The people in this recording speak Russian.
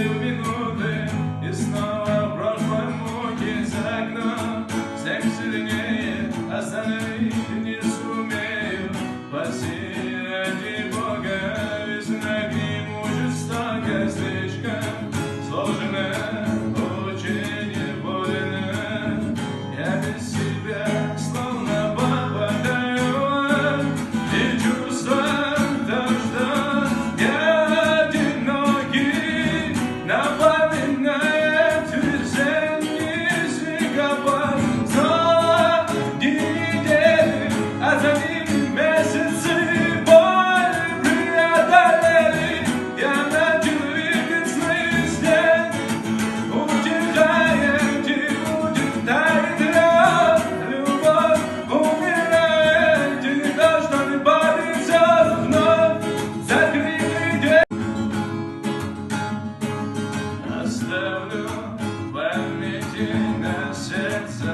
теряю минуты, и снова в прошлом муки за окном. Снег сильнее, остановить не сумею. Спаси ради Бога, весна к нему жестоко, слишком сложно, очень больно. Я без себя словно попадаю, и чувство то, что я одинокий, напоминает весенний снегопад. Снова дни недели, а за ними месяцы боль преодолели. Я начал видеть сны снег, утихает и будет таять лед. Любовь умирает, и не должна не борется вновь. Закрытый день оставлю в памяти на сердце,